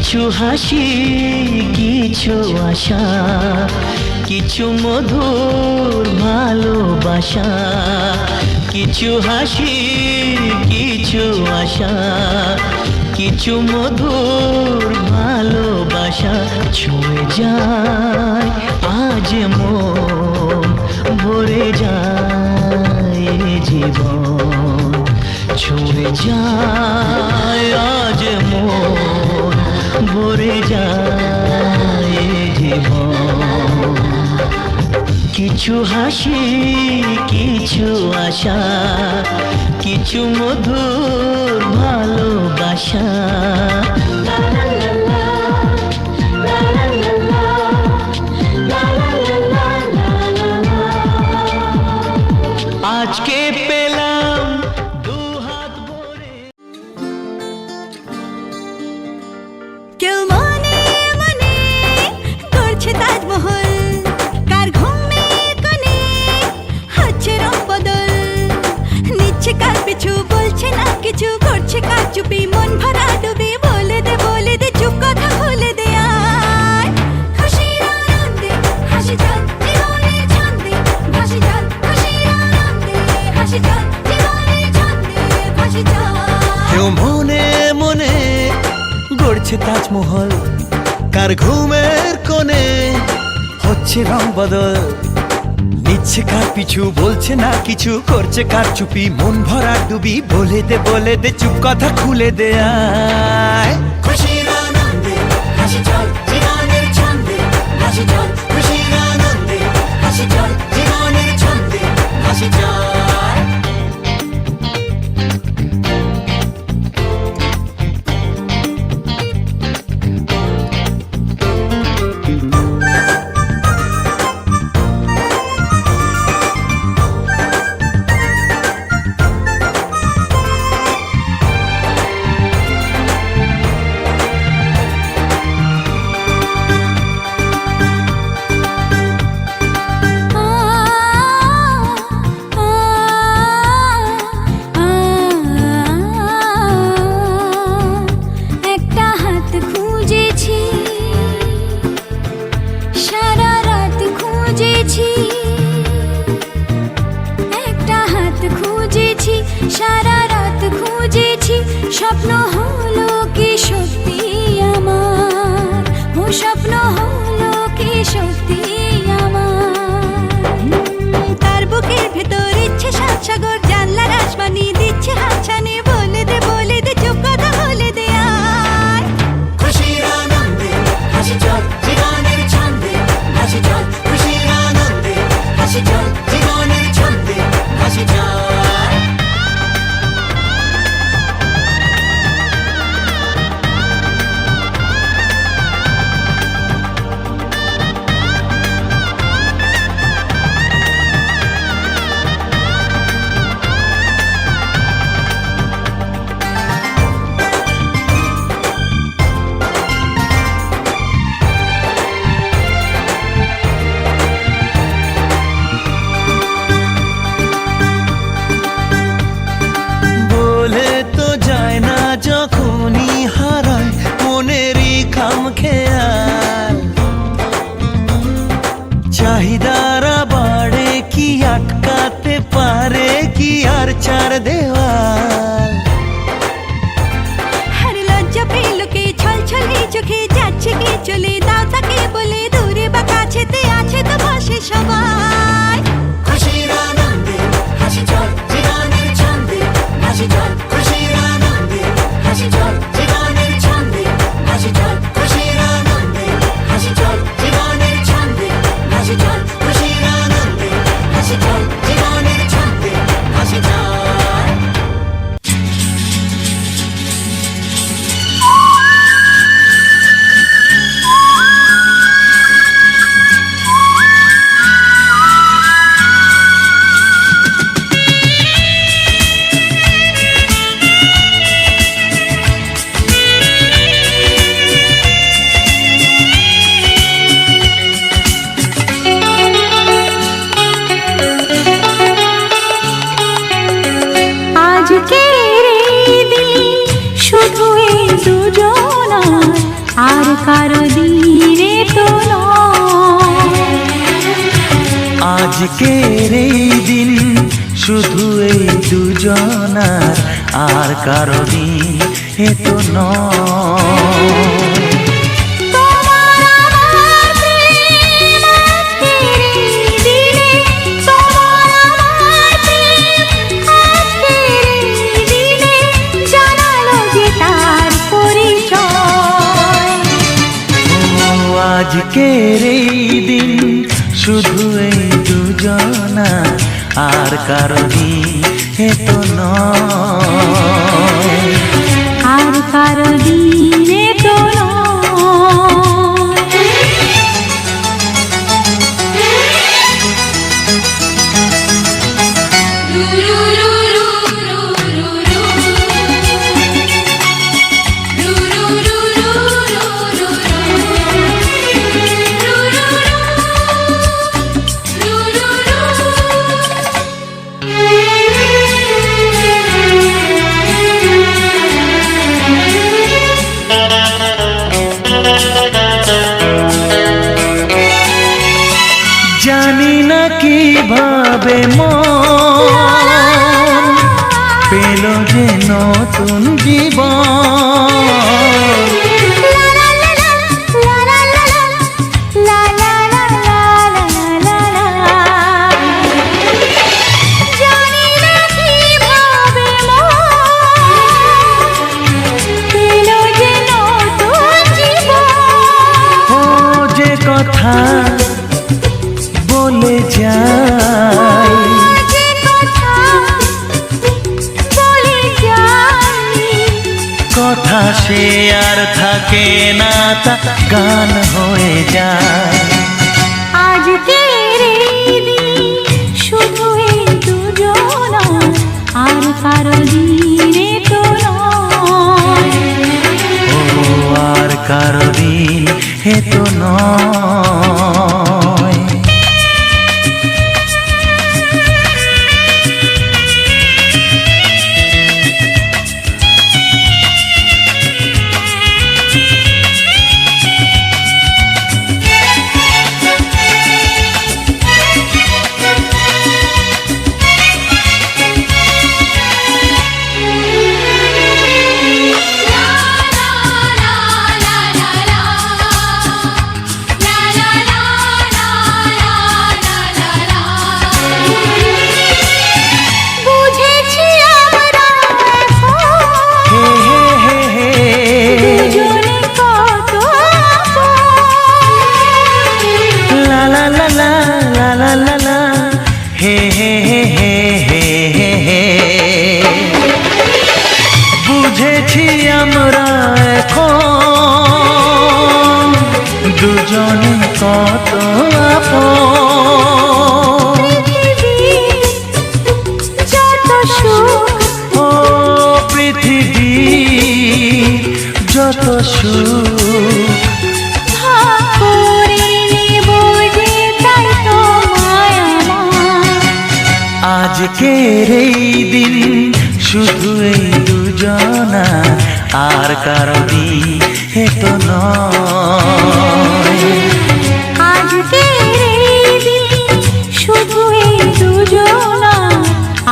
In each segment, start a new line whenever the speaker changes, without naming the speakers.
কিছু হাসি কিছু আশা, কিছু মধুর ভালোবাসা। কিছু হাসি কিছু আশা, কিছু মধুর ভালোবাসা। ছুঁয়ে যায় আজ মন, ভরে যায় জীবন। ছুঁয়ে যায় আজ মন, ভরে যায় জীবন। কিছু হাসি কিছু আশা, কিছু মধুর ভালোবাসা। আজকে পেলাম দু হাত ভরে।
কেউ মনে মনে করছে তাজমহল, কার ঘুমের কোণে হচ্ছে রং বদল। নিচ্ছে কার পিছু, বলছে না কিছু, করছে কার চুপি, মন ভরা ডুবি। বলে দে চুপ, কথা খুলে দে আয়। খুশির আনন্দে হাসি চল জীবনের ছন্দে ভাসি চল। খুশির আনন্দে হাসি চল জীবনের ছন্দে ভাসি চল।
কেউ মনে মনে গড়ছে তাজমহল, কার ঘুমের কোণে হচ্ছে রং বদল। নিচ্ছে কার পিছু, বলছে না কিছু, করছে কার চুপি, মন ভরা ডুবি। বলে দে চুপ, কথা খুলে দে আয়। খুশির আনন্দে হাসি চল জীবনের ছন্দে ভাসি চল। খুশির আনন্দে হাসি চল জীবনের ছন্দে ভাসি চল।
একটা হাত খুঁজেছি, সারা রাত খুঁজেছি। একটা হাত খুঁজেছি, সারা রাত খুঁজেছি। স্বপ্ন হলো কি সত্যি আমার, ও স্বপ্ন হলো কি সত্যি আমার। তার বুকের ভেতর ইচ্ছে সাত সাগর, জানলার আসমানি দিচ্ছে হাতছানি। বলে দে চুপ, কথা বলে দে আয়।
খুশির আনন্দে হাসি চল জীবনের ছন্দে ভাসি চল। খুশির আনন্দে হাসি চল জীবনের ছন্দে ভাসি চল। বলে তো যায় না যখনই হারায় মনেরই খামখেয়াল। চাহিদারা বাড়ে কি আটকাতে পারে কি আর চার দেওয়াল।
আর লজ্জা পেল কে, ছলছলে চোখে যাচ্ছে কে চলে। দাও তাকে বলে দূরে বা কাছেতে আছে তো পাশে সবাই।
খুশির আনন্দে হাসি চল জীবনের ছন্দে ভাসি চল। খুশির আনন্দে হাসি চল জীবনের ছন্দে ভাসি চল। খুশির আনন্দে হাসি চল জীবনের ছন্দে ভাসি চল। খুশির আনন্দে হাসি চল জীবনের ছন্দে ভাসি চল।
কারো দিনে তো নয়।
আজকের এই দিন শুধু এই দুজনার, আর কারো দিন এ তো নয়।
তোমার আমার প্রেম আজকের এই দিনে, তোমার আমার প্রেম আজকের এই দিনে জানালো যে তার পরিচয়।
ও আজকের এই দিন শুধু এই দুজনার, আর কারো দিন এ তো নয়।
আর কারো দিনে তো নয়।
জানি না কিভাবে মন পেল যে নতুন জীবন। ও যে কথা বলে যায়, কথা সে আর থাকে না, তা গান হয়ে যায়।
আজকের এই দিন শুধু এই দুজনা, আর কারো দিনে তো নয়।
ও আর কারো দিন এ তো নয়।
বুঝেছি আমরা
হে হে হে হে,
দুজনে কত আপন।
লা লা লা লা লা লা লা লা, হে হে হে হে হে হে হে। বুঝেছি আমরা এখন দুজনে কত আপন।
যত সুখ
ও পৃথিবী যত সুখ,
ভাগ করে নেব যে তাই তো মায়া আমার।
আজকের এই দিন শুধু এই দুজনা, আর কারো দিন এ তো নয়।
আজকের এই দিন শুধু এই দুজনা,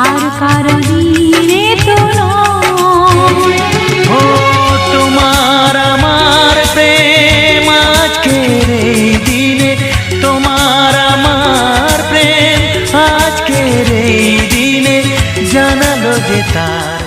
আর কারো দিনে তো নয়।
ও তোমার আমার প্রেম আজকের এই দিনে, তোমার আমার প্রেম আজকের এই দিনে জানালো যে তার।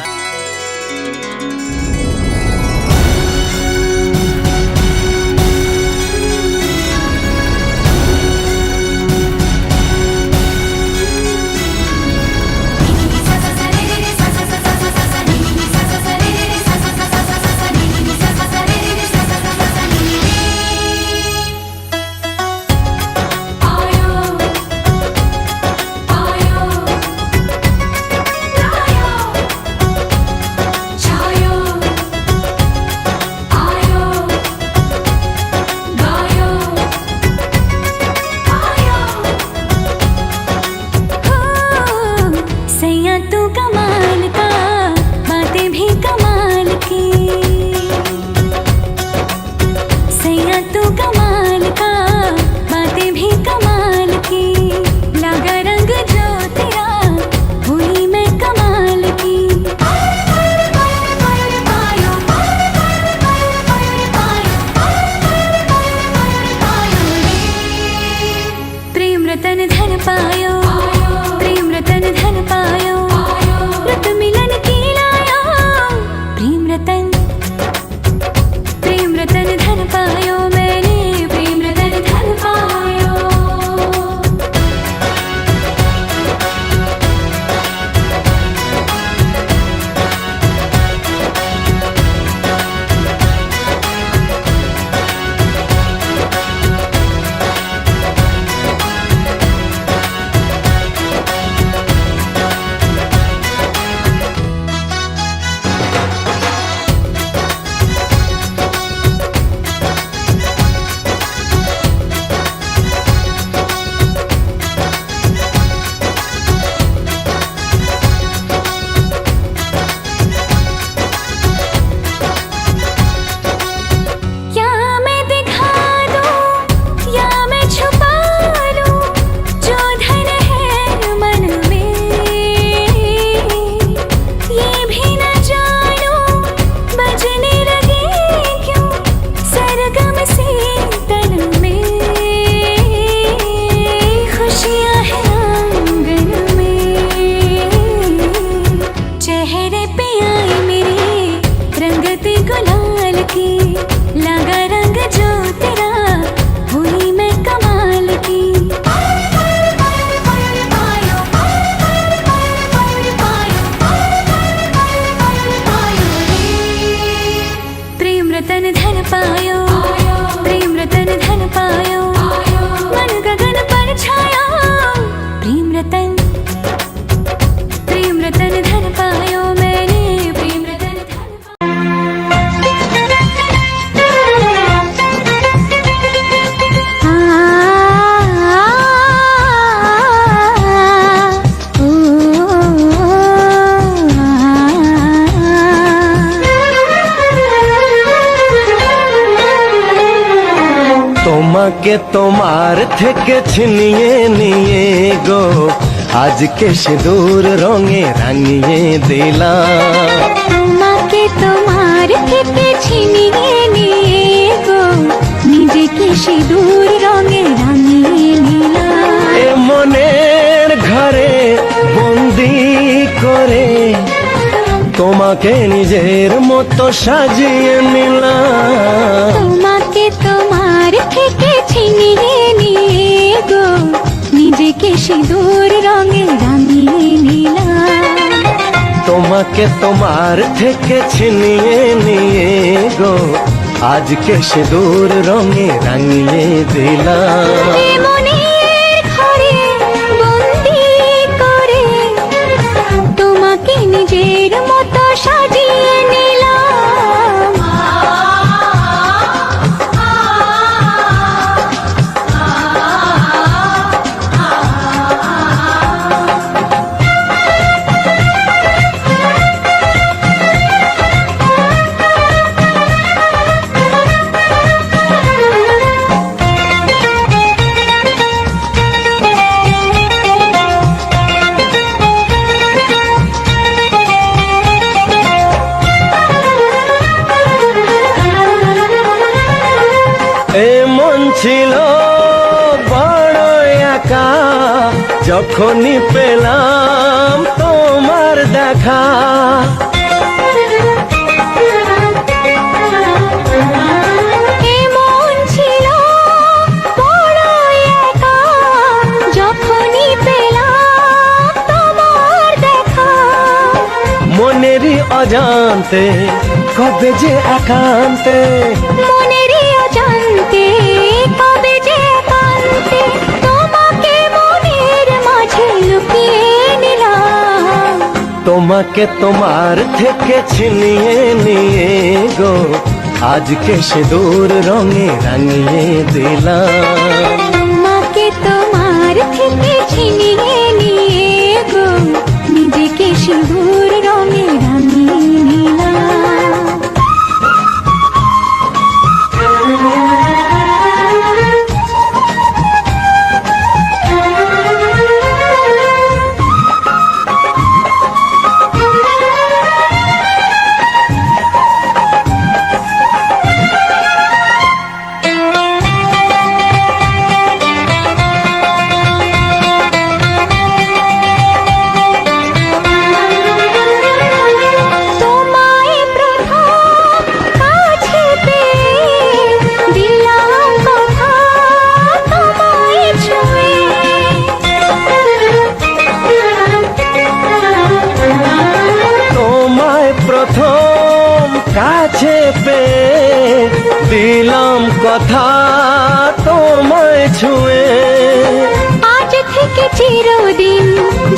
गुलाल की लगा रंग जो तेरा हुई मैं कमाल की प्रेम रतन धन पायो प्रेम रतन धन पायो मन गगन पर छाया प्रेम रतन धन पायो मैंने प्रेम रतन धन
তোমাকে তোমার থেকে ছিনিয়ে নিয়ে গো আজকে সিঁদুর রঙে রাঙিয়ে দিলাম
তোমাকে তোমার থেকে ছিনিয়ে নিয়ে গো নিজেকে সিঁদুর রঙে রাঙিয়ে নিলাম
এ মনের ঘরে বন্দি করে তোমাকে নিজের মতো সাজিয়ে নিলাম
তোমাকে তোমার থেকে ছিনিয়ে নিয়ে গো নিজেকে সিঁদুর রঙে রাঙিয়ে নিলাম
তোমাকে তোমার থেকে ছিনিয়ে নিয়ে গো আজকে সিঁদুর রঙে রাঙিয়ে দিলাম
এ মনের ঘরে বন্দি করে তোমাকে নিজের মতো সাজিয়ে নিলাম
এ মন ছিল বড় একা যখনই পেলাম তোমার দেখা
এমন ছিল বড় একা যখনই পেলাম তোমার দেখা
মনেরই অজান্তে কবে যে একান্তে
মনেরই অজান্তে কবে যে একান্তে তোমাকে মনের মাঝে লুকিয়ে নিলাম
তোমাকে তোমার থেকে ছিনিয়ে নিয়ে গো আজকে সিঁদুর রঙে রাঙিয়ে দিলাম
তোমাকে তোমার থেকে ছিনিয়ে নিয়ে গো নিজেকে সিঁদুর রঙে রাঙিয়ে নিলাম তোমায় প্রথম কাছে পেয়ে দিলাম কথা তোমায় ছুঁয়ে
তোমায় প্রথম কাছে পেয়ে দিলাম কথা তোমায় ছুঁয়ে
আজ থেকে চিরদিন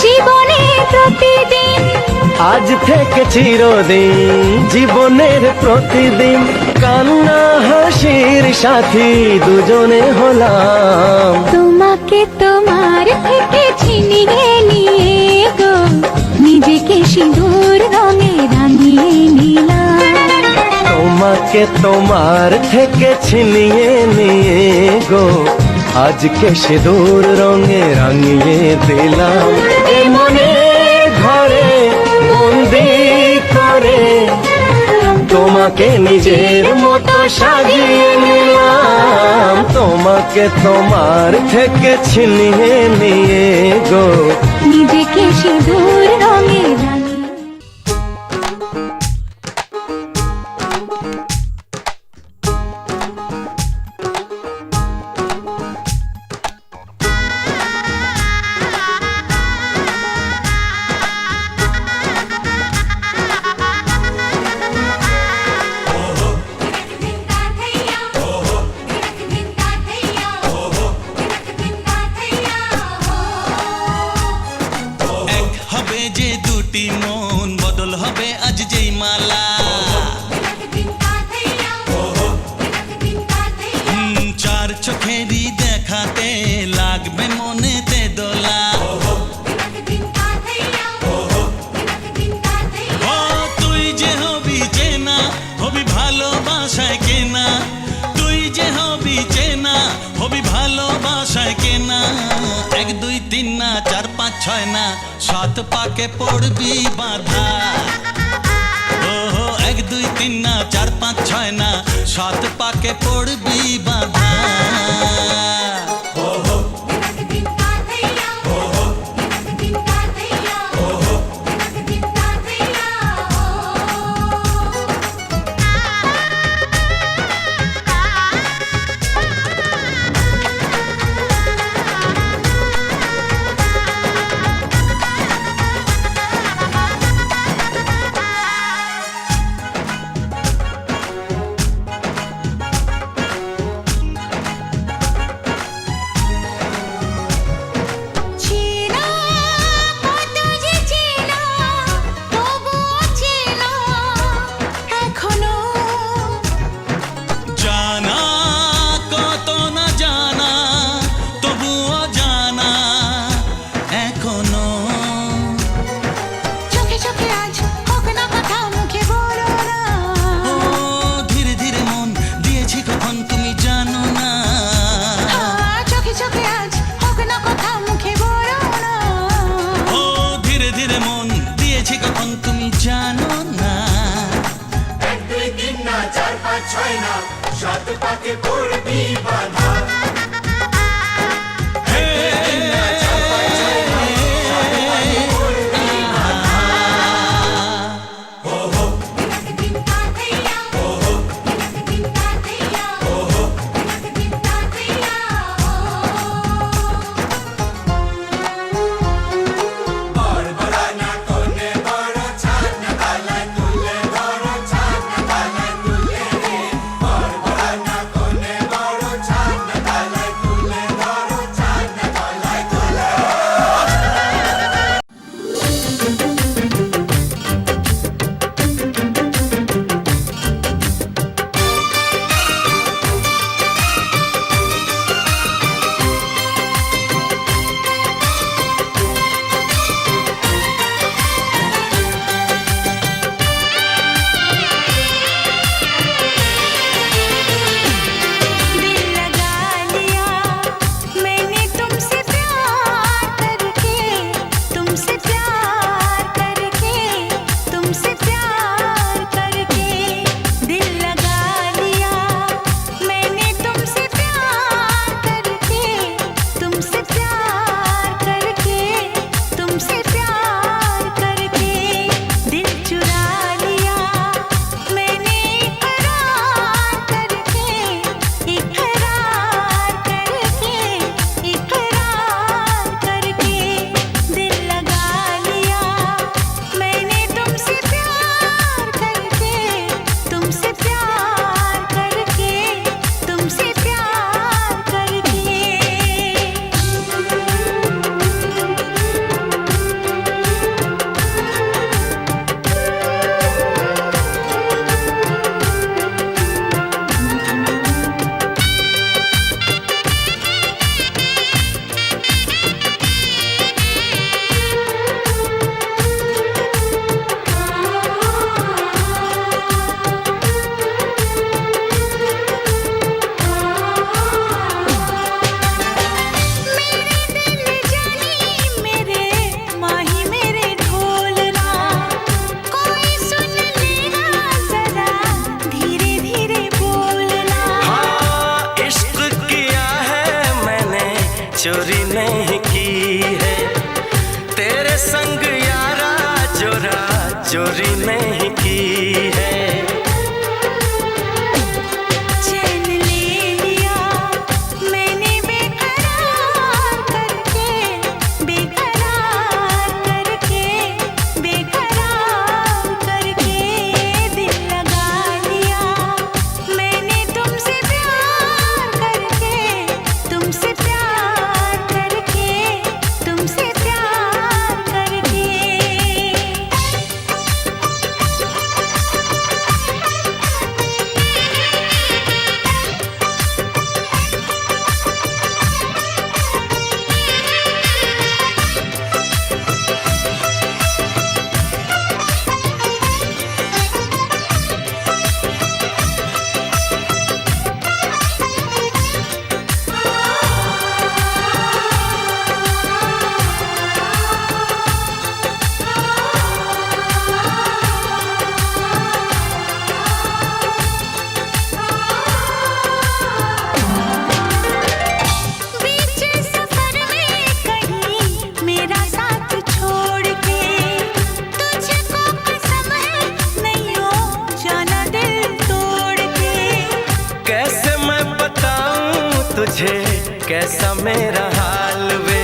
জীবনে প্রতিদিন
আজ থেকে চিরদিন জীবনের প্রতিদিন কান্না হাসির সাথী দুজনে হলাম
তোমাকে তোমার থেকে ছিনিয়ে নিয়ে গো নিজেকে সিঁদুর রঙে রাঙিয়ে নিলাম
তোমাকে তোমার থেকে ছিনিয়ে নিয়ে গো আজকে সিঁদুর রঙে রাঙিয়ে দিলাম এ মনের ঘরে বন্দি করে তোমাকে নিজের মতো সাজিয়ে নিলাম তোমাকে তোমার থেকে ছিনিয়ে নিয়ে গো
নিজেকে সিঁদুর রঙে রাঙিয়ে
ছয় না, 7 পাকে পড়বি বাঁধা। ওহো 1 2 3 না, 4 5 6 না, 7 পাকে পড়বি বাঁধা।
চেনা কত যে চেনা তবুও চেনা এখনো
জানা কত না জানা, তবুও জানা এখনো।
চোখে চোখে আজ হোক না কথা মুখে বলো না
ও ধীরে ধীরে মন দিয়েছি কখন তুমি জানো না।
চোখে চোখে আজ হোক না কথা মুখে বলো না
ও ধীরে ধীরে মন দিয়েছি কখন তুমি জানো না।
1 2 3 না, 4 5 6 না, 7 পাকে পড়বি বাঁধা।
दिल लगा लिया मैंने तुमसे प्यार करके तुमसे प्यार करके तुमसे प्यार करके दिल लगा लिया मैंने तुमसे प्यार करके तुमसे प्यार करके तुमसे प्यार करके दिल चुरा लिया मैंने इकरार करके इकरार करके दिल लगा लिया मैंने तुमसे प्यार करके तुमसे प्यार करके तुमसे प्यार करके मेरे दिल जानी मेरे माही मेरे ढोलना कोई सुन लेना जरा धीरे धीरे बोलना
हाँ, इश्क किया है मैंने, चोरी नहीं की है। तेरे संग यारा चोरा चोरी नहीं की है।
चैन ले लिया मैंने बेकरार करके बेकरार करके बेकरार करके दिल लगा लिया मैंने तुमसे प्यार करके तुमसे प्यार करके तुमसे प्यार करके
तुझे कैसा मेरा हाल वे,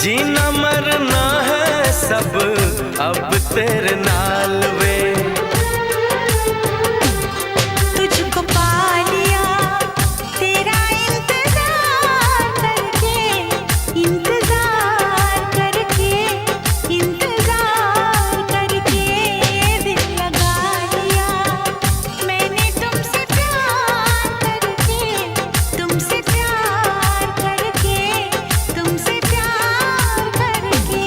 जीना मरना है सब अब तेरे नाल वे।
तुझको पा लिया तेरा इंतजार करके, इंतजार करके, इंतजार करके दिल लगा लिया मैंने तुमसे प्यार करके, तुमसे प्यार करके, तुमसे प्यार करके।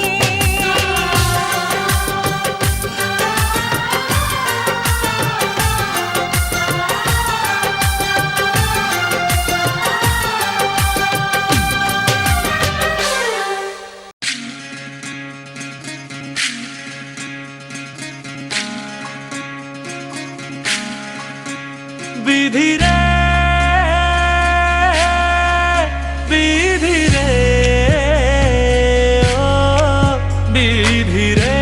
विधि रे विधि रे ओ विधि रे,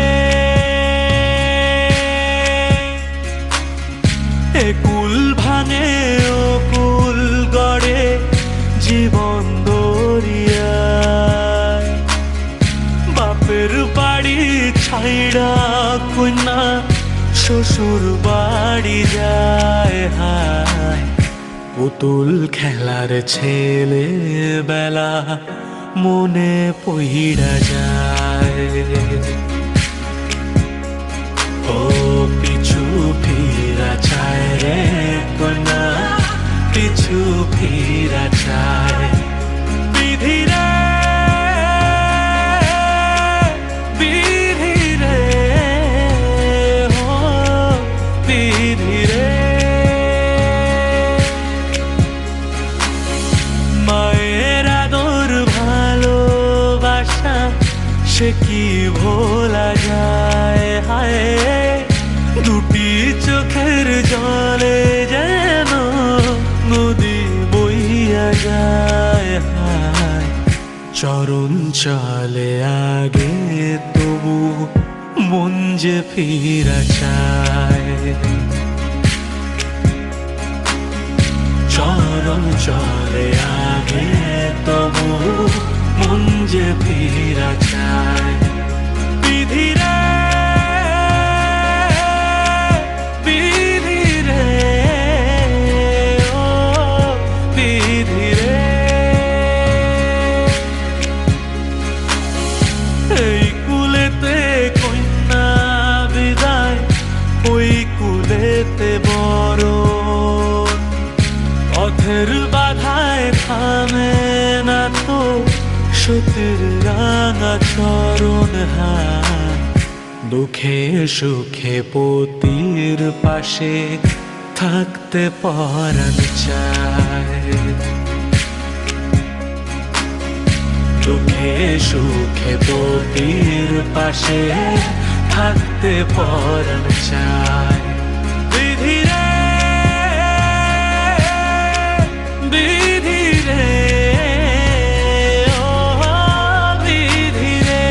এ কুল ভাঙে ও কুল গড়ে জীবন দরিয়ায়, বাপের বাড়ি ছাইড়া কন্যা শ্বশুর বাড়ি যায় হায়, পুতুল খেলার ছেলে বেলা মনে পইড়া যায়। ও পিছু ফিরা চায় রে কন্যা, পিছু ফিরা চায়। বিধি রে বিধি রে ও বিধি রে, মায়ের আদর ভালোবাসা সে কি ভোলা যায় হায়, দুটি চোখের জলে যেন নদী বইয়া যায় হায়, চরণ চলে আগে তবু মন যে ফিরা চায়। চরণ চলে আগে তবু মন যে ফিরা চায়। বিধি রে বিধি রে ও বিধি রে, এই কুলেতে কন্যা বিদায়, ওই কুলেতে বরণ, পথের বাধায় থামে না তো সতীর রাঙা চরণ হায়, দুঃখে সুখে পতির পাশে থাকতে পরাণ চায়। দুঃখে সুখে পতির পাশে থাকতে পরাণ চায়। বিধি রে বিধি রে ও বিধি রে।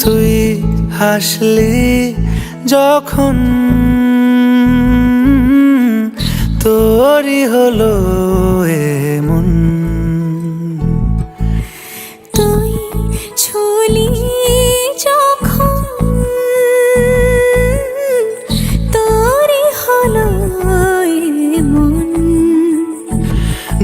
তুই হাসলি যখন তোরই হলো এমন,
তুই ছুলি যখন তোরই হলো এমন,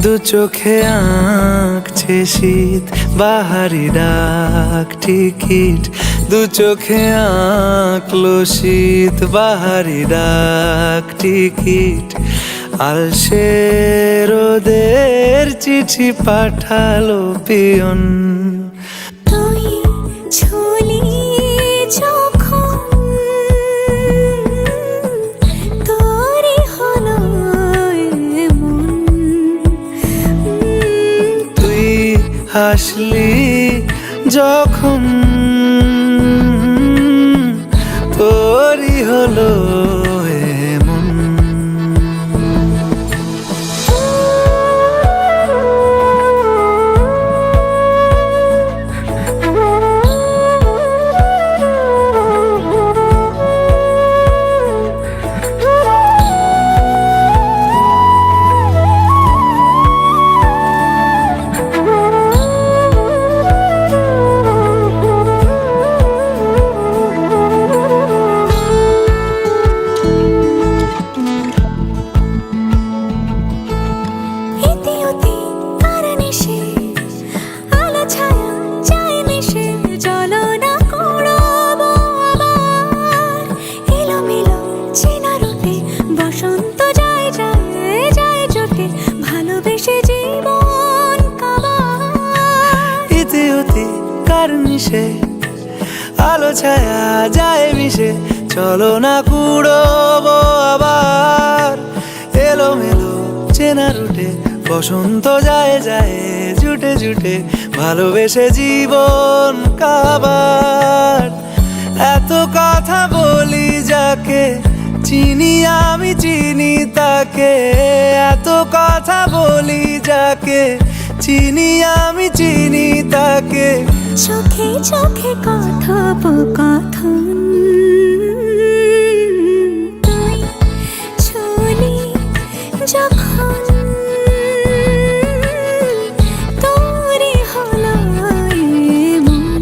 দু চোখে আঁকছে শীত বাহারি ডাক টিকিট, দু চোখে আঁকলো শীত বাহারি ডাক টিকিট, আলসে রোদের চিঠি পাঠালো পিয়ন।
তুই ছুলি যখন তোরই হলো এমন,
তুই হাসলি যখন তোরই হলো এমন। ছায়া যায় মিশে, চলো না কুড়োবো আবার এলোমেলো চেনা রুটে, বসন্ত যায় যায় জুটে জুটে, ভালোবেসে জীবন কাবার। এত কথা বলি যাকে চিনি আমি চিনি তাকে, এত কথা বলি যাকে চিনি আমি চিনি তাকে।
চোখে চোখে কথোপকথন, তুই ছুলি যখন তোরে হলো এমন।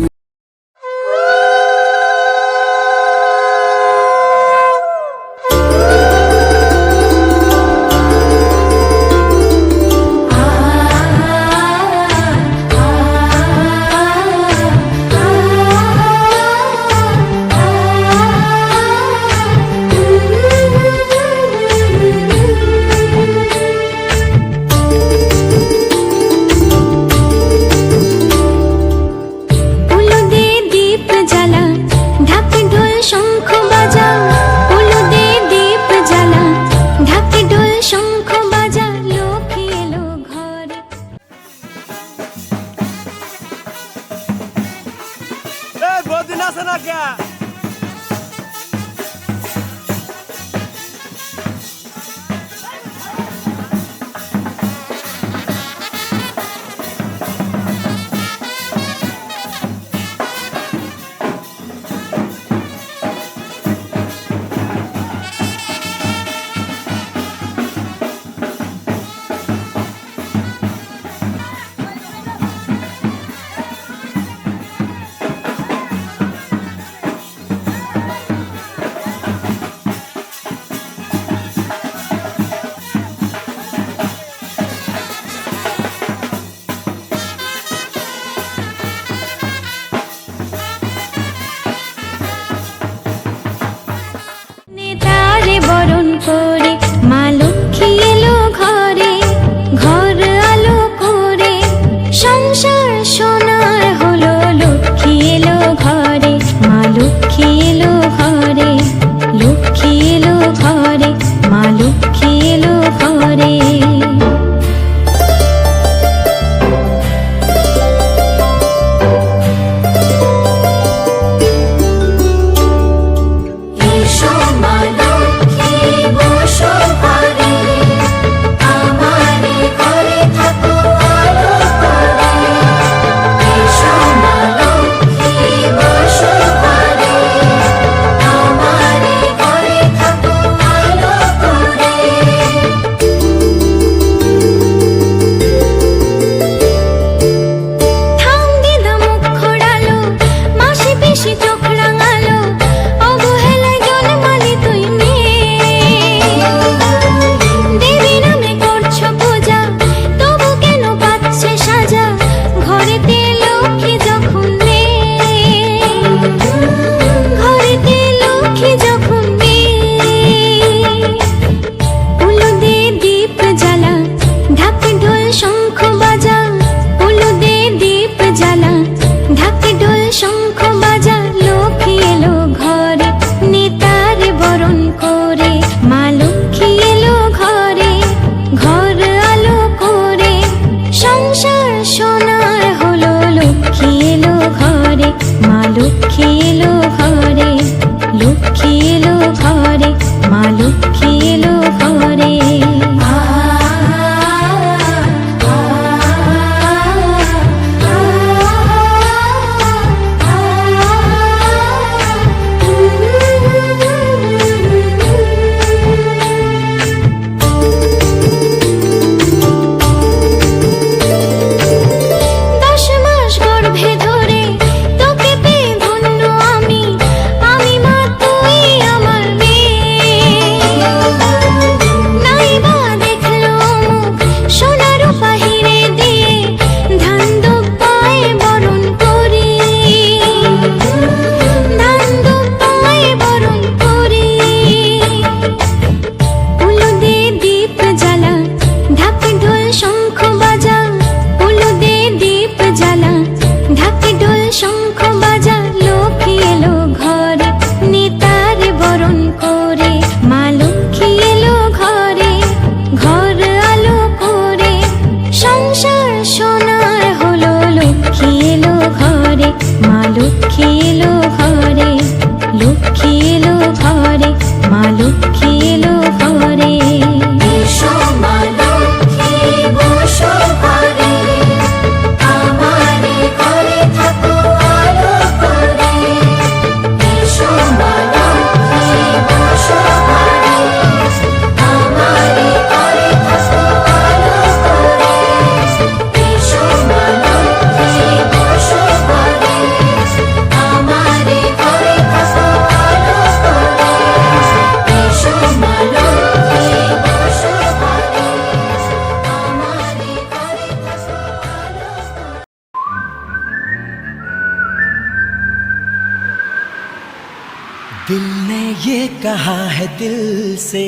कहा है दिल से,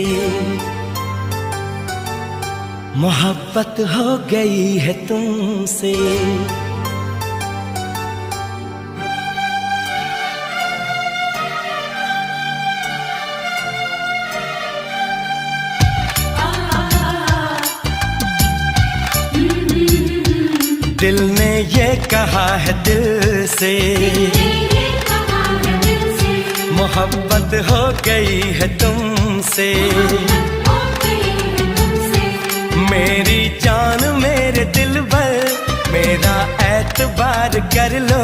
मोहब्बत हो गई है तुमसे। दिल ने ये कहा है दिल से, मोहब्बत हो गई है तुमसे। मेरी जान मेरे दिल भर, मेरा एतबार कर लो।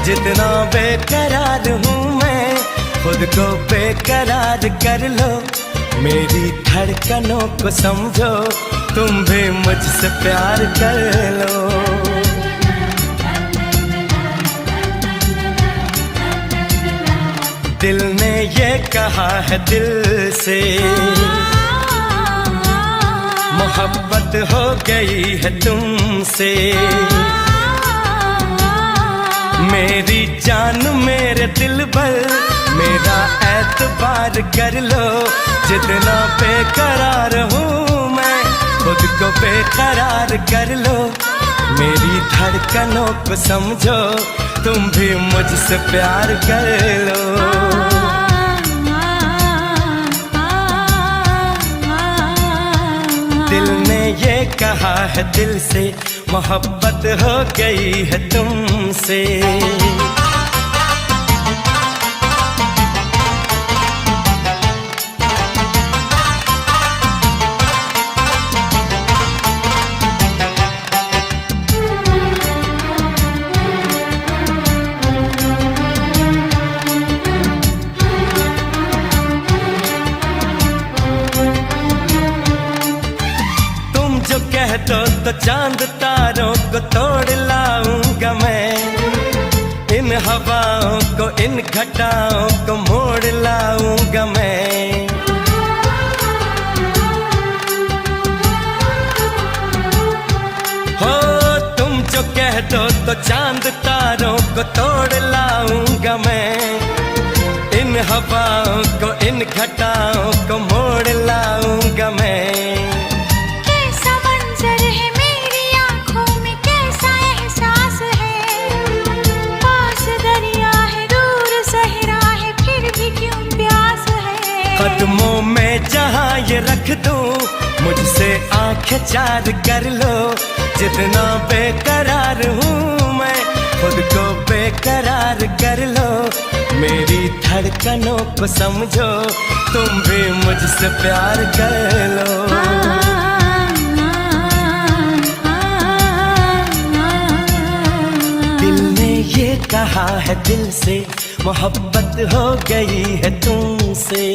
जितना बेकरार हूँ मैं, खुद को बेकरार कर लो। मेरी धड़कनों को समझो, तुम भी मुझसे प्यार कर लो। दिल ने ये कहा है दिल से, मोहब्बत हो गई है तुमसे। मेरी जान मेरे दिल भर, मेरा एतबार कर लो। जितना बेकरार हूँ मैं, खुद को बेकरार कर लो। मेरी धड़कनों को समझो, तुम भी मुझसे प्यार कर लो। दिल ने ये कहा है दिल से, मोहब्बत हो गई है तुमसे। कह दो तो चांद तारों को तोड़ लाऊंगा मैं। इन हवाओं को, इन घटाओं को मोड़ लाऊंगा मैं। हो तुम जो कह दो तो चांद तारों को तोड़ लाऊंगा मैं। इन हवाओं को, इन घटाओं को मोड़ लाऊंगा मैं। कदमों में जहाँ ये रख दूं, मुझसे आंखें चार कर लो। जितना बेकरार हूँ मैं, खुद को बेकरार कर लो। मेरी धड़कनों को समझो, तुम भी मुझसे प्यार कर लो। दिल ने ये कहा है दिल से, मोहब्बत हो गई है तुमसे।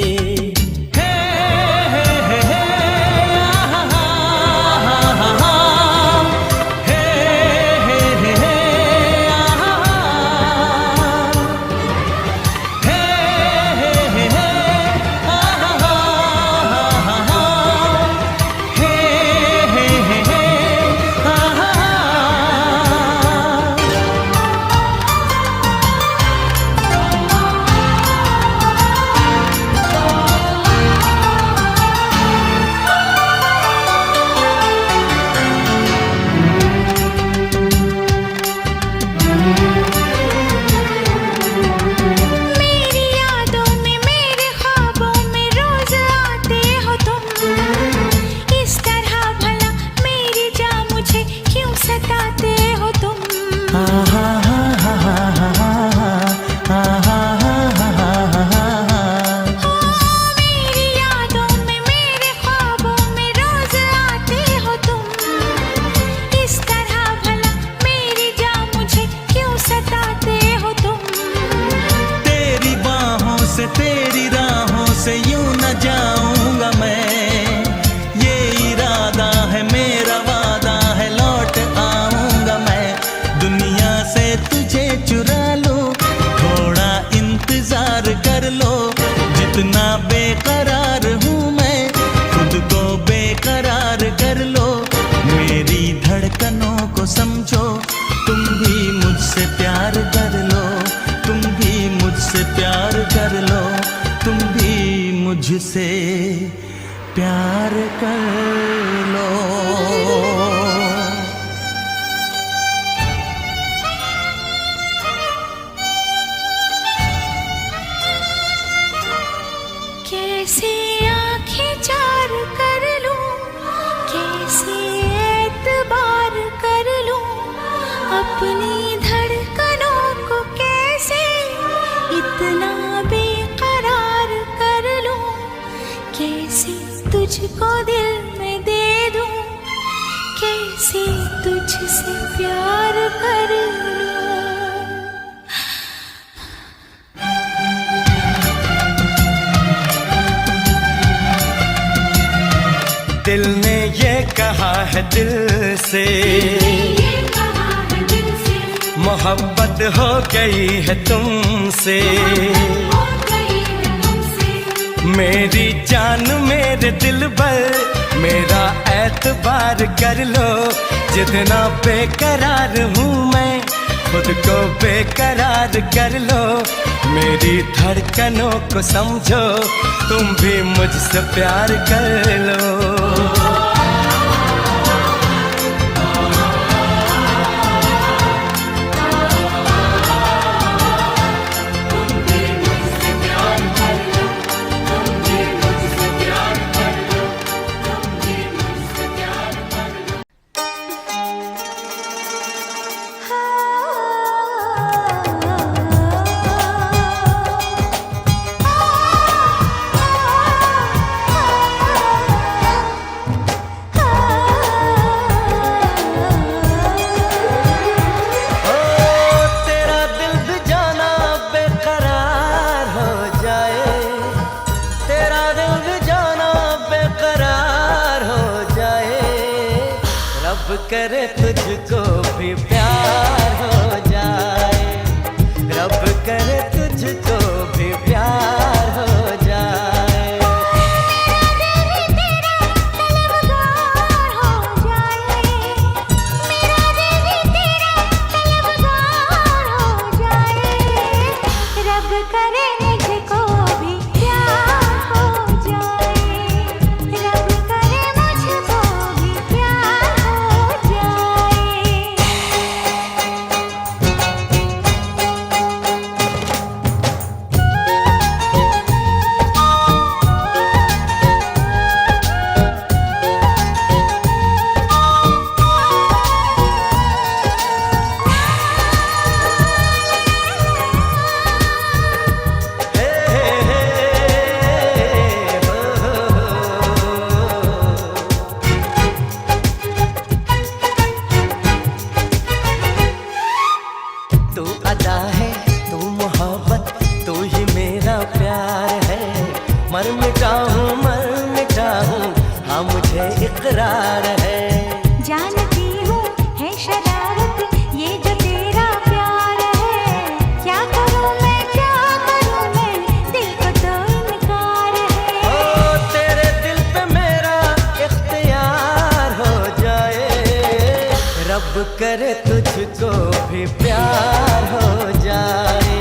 तेरी राहों से यूं न जाऊंगा मैं। ये इरादा है मेरा, वादा है लौट आऊंगा मैं। दुनिया से तुझे चुरा लो, थोड़ा इंतजार कर लो। जितना बेकरार हूँ मैं, खुद को बेकरार कर लो। मेरी धड़कनों को समझो, तुम भी मुझसे प्यार कर लो। तुम भी मुझसे प्यार कर लो। तुम भी मुझसे प्यार कर लो।
कैसे आंखें चार कर लूं, कैसे एतबार कर लूं, अपनी धड़कनों को कैसे इतना बेकरार कर लूं, कैसे तुझको दिल में दे दूं, कैसे तुझसे प्यार कर लूं।
दिल ने ये कहा है दिल से, मोहब्बत हो गई है तुमसे। मेरी जान मेरे दिल पर मेरा एतबार कर लो। जितना बेकरार हूँ मैं खुद को बेकरार कर लो। मेरी धड़कनों को समझो, तुम भी मुझसे प्यार कर लो। रब करे तुझको भी प्यार हो जाए, रब करे तुझको भी प्यार हो जाए।
मेरा दिल भी तेरा तलबगार हो जाए, मेरा दिल भी तेरा तलबगार हो जाए। रब करे मुझको भी प्यार हो जाए, रब करे मुझको भी प्यार हो जाए।
तू अदा है, तू मोहब्बत, तू ही मेरा प्यार है। मर मिटा हूँ हाँ मुझे इकरार है।
जानती हूँ है शरारत ये जो तेरा प्यार है, क्या करूँ मैं दिल को तो इनकार है।
ओ तेरे दिल पे मेरा इख्तियार हो जाए, रब करे तुझको भी प्यार हो जाए,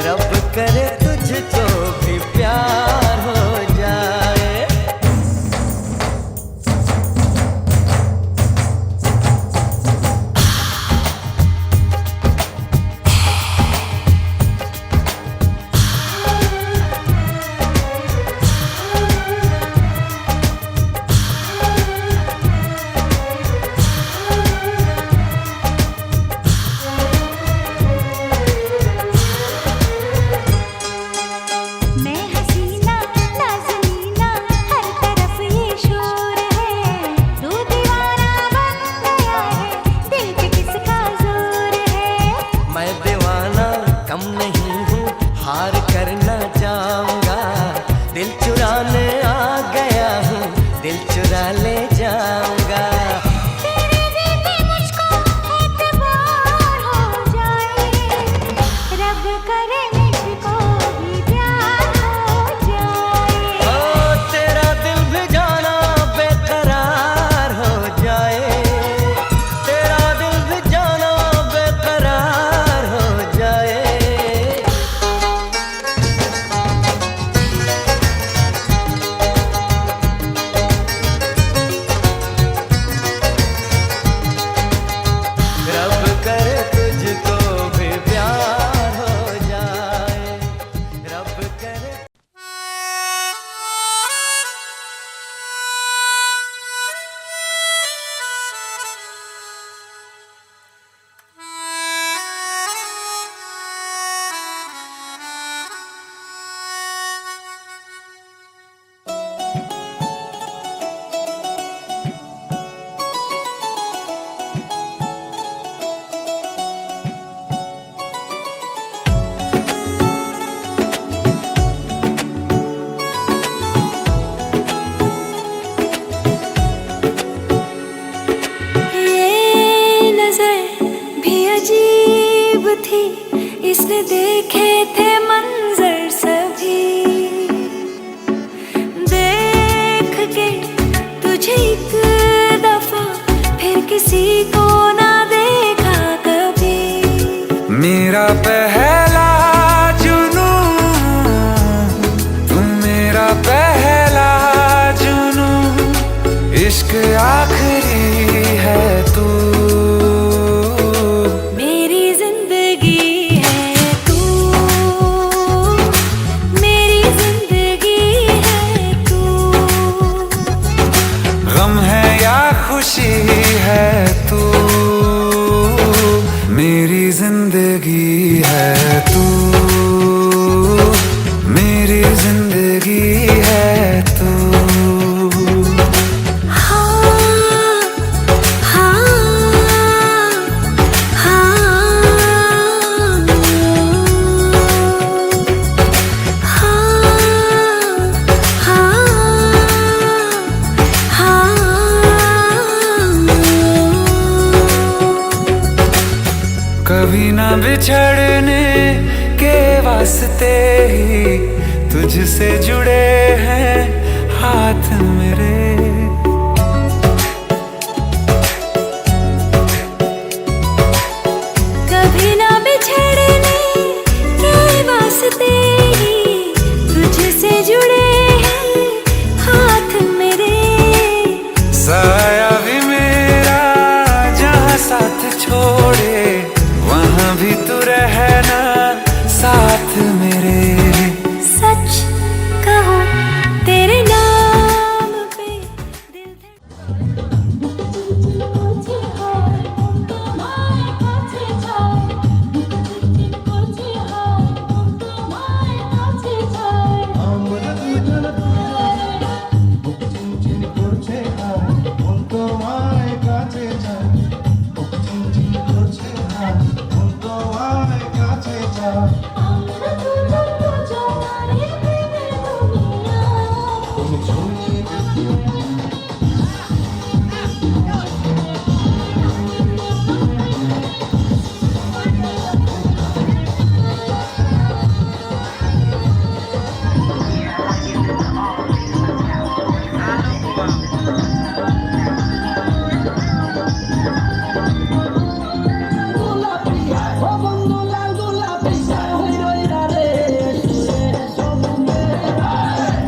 रब करे तुझको भी प्यार हो जाए।
मैं हसीना नाज़नीना हर तरफ ये शोर है, तू दीवाना बन गया है, दिल पे किसका जोर है।
मैं दीवाना कम नहीं हूँ, हार करना चाहूँगा। दिल चुराने आ गया हूँ, दिल चुरा ले जाऊँगा।
तेरे दिल पे मुझको एतबार हो जाए, रब करे मुझको भी प्यार हो जाए।
ओ तेरा दिल भी जाना बेकरार हो जाए, तेरा दिल भी जाना बेकरार हो जाए।
इसने देखे थे मंजर सभी, देख के तुझे एक दफा फिर किसी को ना देखा कभी।
मेरा पहला जुनू तू, मेरा पहला जुनू, इश्क आखिरी है तू।
मेरी जिंदगी है तू, मेरी जिंदगी है तू।
गम है या खुशी है तू, मेरी जिंदगी है तू, मेरी जिंदगी है तू। कभी ना बिछड़ने के वास्ते ही तुझसे जुड़े हैं हाथ मेरे।
कभी ना बिछड़ने के वास्ते ही तुझसे जुड़े हैं हाथ मेरे।
साया भी मेरा जहाँ साथ छोड़े, वहाँ भी तू रहना साथ मेरे।
सच कहो तेरे नाम पे दिल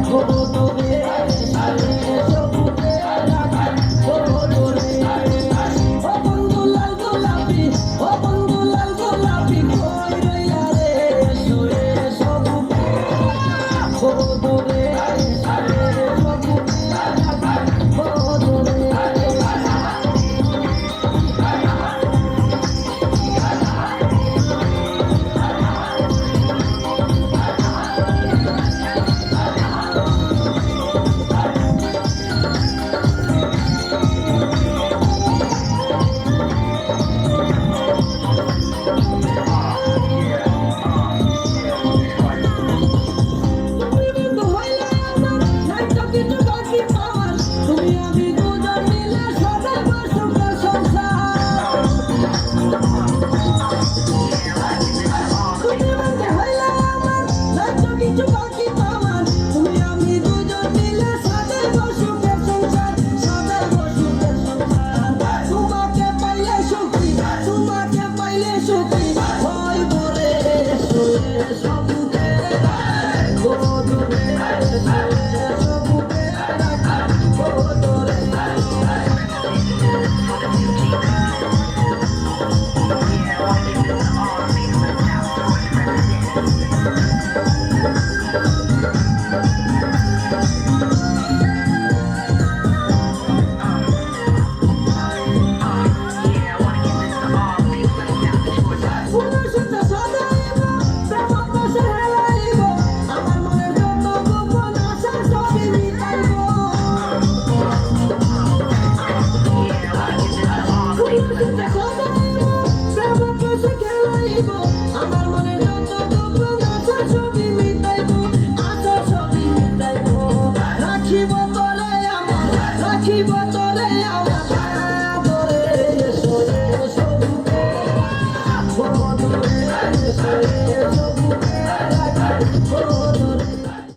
খবর